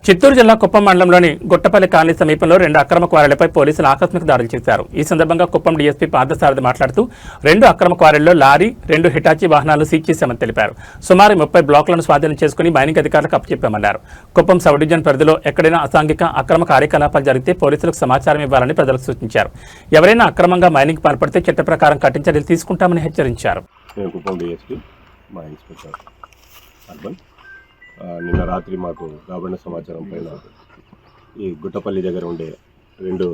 చిత్తూరు జిల్లా కుప్పం మండలంలోని గుట్టపల్లి కాలనీ సమీపంలో 2 అక్రమ క్వారీలపై పోలీసులు ఆకస్మిక దాడులు చేశారు. ఈ సందర్భంగా కుప్పం డీఎస్పీ పార్థసారథి మాట్లాడుతూ 2 అక్రమ క్వారీల్లో లారీ 2 హిటాచీ వాహనాలు సీజ్ చేశామని తెలిపారు. సుమారు 30 బ్లాకులను స్వాధీనం చేసుకుని మైనింగ్ అధికారులకు అప్పచెప్పామన్నారు. కుప్పం సబ్ డివిజన్ పరిధిలో ఎక్కడైనా అసాంఘిక అక్రమ కార్యకలాపాలు జరిగితే పోలీసులకు సమాచారం ఇవ్వాలని ప్రజలకు సూచించారు. ఎవరైనా అక్రమంగా మైనింగ్ పాల్పడితే చట్ట ప్రకారం కఠిన చర్యలు తీసుకుంటామని హెచ్చరించారు. నిన్న రాత్రి మాకు రాబడిన సమాచారం పైన ఈ గుట్టపల్లి దగ్గర ఉండే 2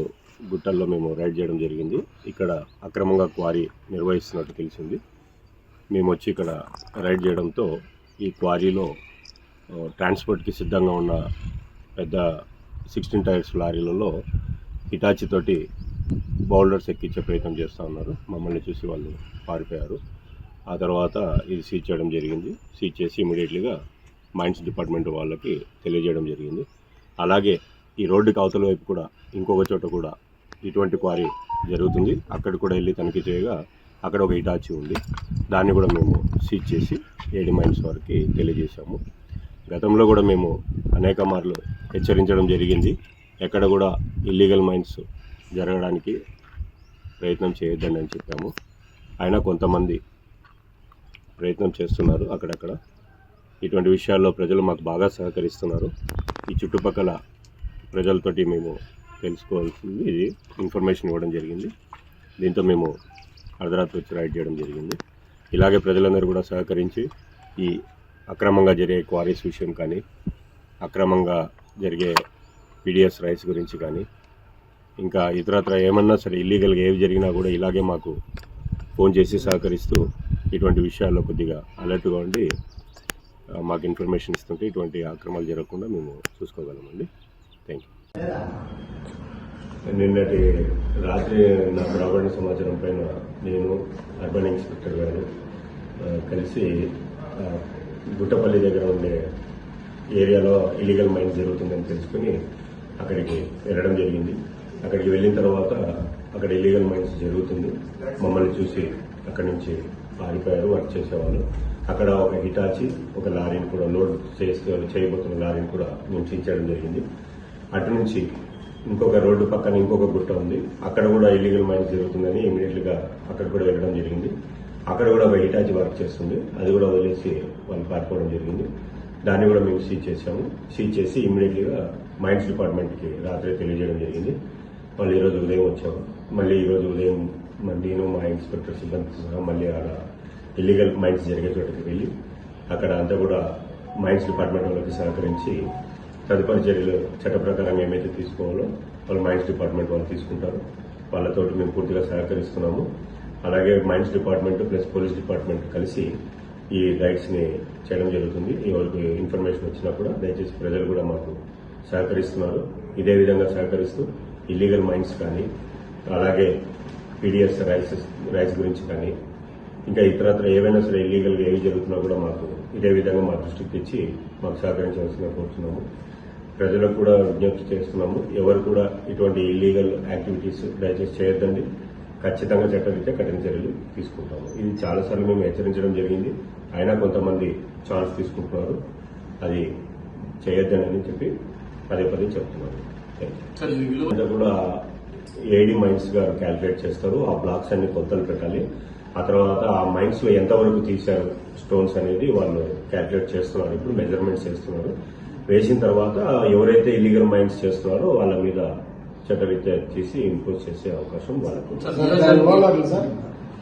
గుట్టల్లో మేము రైడ్ చేయడం జరిగింది. ఇక్కడ అక్రమంగా క్వారీ నిర్వహిస్తున్నట్టు తెలిసింది. మేము వచ్చి ఇక్కడ రైడ్ చేయడంతో ఈ క్వారీలో ట్రాన్స్పోర్ట్కి సిద్ధంగా ఉన్న పెద్ద 16 టైర్స్ లారీలలో హిటాచీ తోటి బౌల్డర్స్ ఎక్కించే ప్రయత్నం చేస్తూ ఉన్నారు. మమ్మల్ని చూసి వాళ్ళు పారిపోయారు. ఆ తర్వాత ఇది సీజ్ చేయడం జరిగింది. సీజ్ చేసి ఇమీడియట్లీగా మైన్స్ డిపార్ట్మెంట్ వాళ్ళకి తెలియజేయడం జరిగింది. అలాగే ఈ రోడ్డుకి అవతల వైపు కూడా ఇంకొక చోట కూడా ఇటువంటి క్వారీ జరుగుతుంది. అక్కడ కూడా వెళ్ళి తనిఖీ చేయగా అక్కడ ఒక హిటాచీ ఉంది. దాన్ని కూడా మేము సీజ్ చేసి ఏడి మైన్స్ వారికి తెలియజేశాము. గతంలో కూడా మేము అనేక మార్లు హెచ్చరించడం జరిగింది. ఎక్కడ కూడా ఇల్లీగల్ మైన్స్ జరగడానికి ప్రయత్నం చేయొద్దని అని చెప్పాము. అయినా కొంతమంది ప్రయత్నం చేస్తున్నారు. అక్కడక్కడ ఇటువంటి విషయాల్లో ప్రజలు మాకు బాగా సహకరిస్తున్నారు. ఈ చుట్టుపక్కల ప్రజలతోటి మేము తెలుసుకోవాల్సింది ఇన్ఫర్మేషన్ ఇవ్వడం జరిగింది. దీంతో మేము అర్ధరాత్రి వచ్చి రైడ్ చేయడం జరిగింది. ఇలాగే ప్రజలందరూ కూడా సహకరించి ఈ అక్రమంగా జరిగే క్వారీస్ విషయం కానీ, అక్రమంగా జరిగే పీడిఎస్ రైస్ గురించి కానీ, ఇంకా ఇతరత్ర ఏమన్నా సరే ఇల్లీగల్గా ఏవి జరిగినా కూడా ఇలాగే మాకు ఫోన్ చేసి సహకరిస్తూ ఇటువంటి విషయాల్లో కొద్దిగా అలర్ట్గా ఉండి మాకు ఇన్ఫర్మేషన్ ఇస్తుంటే ఇటువంటి అక్రమాలు జరగకుండా మేము చూసుకోగలమండి. Thank you. నిన్నటి రాత్రి నాకు రాబడిన సమాచారం పైన నేను అర్బన్ ఇన్స్పెక్టర్ గారు కలిసి గుట్టపల్లి దగ్గర ఉండే ఏరియాలో ఇల్లీగల్ మైన్స్ జరుగుతుందని తెలుసుకుని అక్కడికి వెళ్ళడం జరిగింది. అక్కడికి వెళ్ళిన తర్వాత అక్కడ ఇల్లీగల్ మైన్స్ జరుగుతుంది. మమ్మల్ని చూసి అక్కడి నుంచి పారిపోయారు వర్క్ చేసేవాళ్ళు. అక్కడ ఒక హిటాచీ, ఒక లారీని కూడా లోడ్ చేయబోతున్న లారీని కూడా మేము సీజ్ చేయడం జరిగింది. అటు నుంచి ఇంకొక రోడ్డు పక్కన ఇంకొక గుట్ట ఉంది. అక్కడ కూడా ఇల్లీగల్ మైన్స్ జరుగుతుందని ఇమీడియట్లీగా అక్కడ కూడా వెళ్ళడం జరిగింది. అక్కడ కూడా ఒక హిటాచీ వర్క్ చేస్తుంది. అది కూడా వదిలేసి వాళ్ళు పారిపోవడం జరిగింది. దాన్ని కూడా మేము సీజ్ చేశాము. సీజ్ చేసి ఇమీడియట్లీగా మైన్స్ డిపార్ట్మెంట్కి రాత్రి తెలియజేయడం జరిగింది. వాళ్ళు ఈరోజు ఉదయం వచ్చాము. మళ్ళీ ఈరోజు ఉదయం నేను మా ఇన్స్పెక్టర్ సిబ్బంది సహా మళ్ళీ ఆడ ఇల్లీగల్ మైన్స్ జరిగే చోటుకి వెళ్ళి అక్కడ అంతా కూడా మైన్స్ డిపార్ట్మెంట్ వాళ్ళకి సహకరించి తదుపరి చర్యలు చట్ట ప్రకారం ఏమైతే తీసుకోవాలో వాళ్ళు మైన్స్ డిపార్ట్మెంట్ వాళ్ళు తీసుకుంటారు. వాళ్ళతో మేము పూర్తిగా సహకరిస్తున్నాము. అలాగే mines department plus police department కలిసి ఈ రైడ్స్ని చేయడం జరుగుతుంది. ఎవరికి ఇన్ఫర్మేషన్ వచ్చినా కూడా దయచేసి ప్రజలు కూడా మాకు సహకరిస్తున్నారు. ఇదే విధంగా సహకరిస్తూ ఇల్లీగల్ మైన్స్ కానీ, అలాగే పీడిఎస్ రైస్ గురించి కానీ, ఇంకా ఇతరత్ర ఏవైనా సరే ఇల్లీగల్గా ఏవి జరుగుతున్నా కూడా మాకు ఇదే విధంగా మా దృష్టికి తెచ్చి మాకు సహకరించాల్సిందిగా కోరుతున్నాము. ప్రజలకు కూడా విజ్ఞప్తి చేస్తున్నాము. ఎవరు కూడా ఇటువంటి ఇల్లీగల్ యాక్టివిటీస్ దయచేసి చేయొద్దండి. ఖచ్చితంగా చట్టరీత్యా కఠిన చర్యలు తీసుకుంటాము. ఇది చాలాసార్లు మేము హెచ్చరించడం జరిగింది. అయినా కొంతమంది ఛాన్స్ తీసుకుంటున్నారు. అది చేయొద్దని చెప్పి పదే పదే చెప్తున్నారు. కూడా ఏడీ మైన్స్ గారు క్యాల్కులేట్ చేస్తారు. ఆ బ్లాక్స్ అన్ని కొలతలు పెట్టాలి. ఆ తర్వాత ఆ మైన్స్ లో ఎంతవరకు తీశారు స్టోన్స్ అనేది వాళ్ళు క్యాల్కులేట్ చేస్తున్నారు. ఇప్పుడు మెజర్మెంట్స్ చేస్తున్నారు. వేసిన తర్వాత ఎవరైతే ఇల్లీగల్ మైన్స్ చేస్తున్నారో వాళ్ళ మీద చట్టరీత్యా తీసి ఇంపోజ్ చేసే అవకాశం వాళ్ళకు.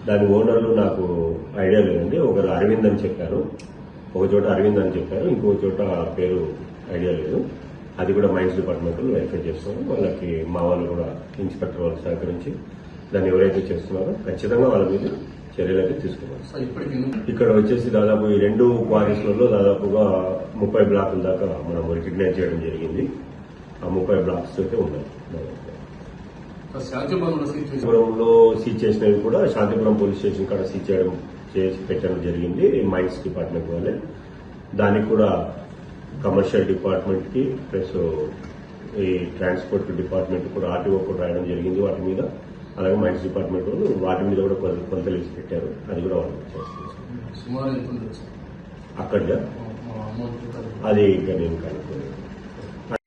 దాని ఓనర్లు నాకు ఐడియా లేదండి. ఒకరు అరవింద్ అని చెప్పారు, ఒక చోట అరవింద్ అని చెప్పారు, ఇంకో చోట పేరు ఐడియా లేదు. అది కూడా మైన్స్ డిపార్ట్మెంట్ వెరిఫై చేస్తున్నారు. వాళ్ళకి మా వాళ్ళు కూడా ఇన్స్పెక్టర్ వాళ్ళు సహకరించి దాన్ని ఎవరైతే చేస్తున్నారో ఖచ్చితంగా వాళ్ళ మీద చర్యలు అయితే తీసుకోవాలి. ఇక్కడ వచ్చేసి దాదాపు ఈ 2 క్వారీస్లలో దాదాపుగా 30 బ్లాకుల దాకా మనం రికగ్నైజ్ చేయడం జరిగింది. ఆ 30 బ్లాక్స్ అయితే ఉన్నాయి. శాంతిపురంలో సీజ్ చేసినవి కూడా శాంతిపురం పోలీస్ స్టేషన్ కాడ సీజ్ చేయడం చేసి పెట్టడం జరిగింది మైన్స్ డిపార్ట్మెంట్ వాళ్ళే. దానికి కూడా కమర్షియల్ డిపార్ట్మెంట్ కి ప్లస్ ఈ ట్రాన్స్పోర్ట్ డిపార్ట్మెంట్ కూడా ఆర్టీఓ కూడా రాయడం జరిగింది వాటి మీద. అలాగే మైన్స్ డిపార్ట్మెంట్ వాళ్ళు వాటి మీద కూడా కొంత లిస్ట్ పెట్టారు. అది కూడా వాళ్ళు చేస్తారు. అక్కడ అది ఇంకా నేను కనుక్కోలేదు.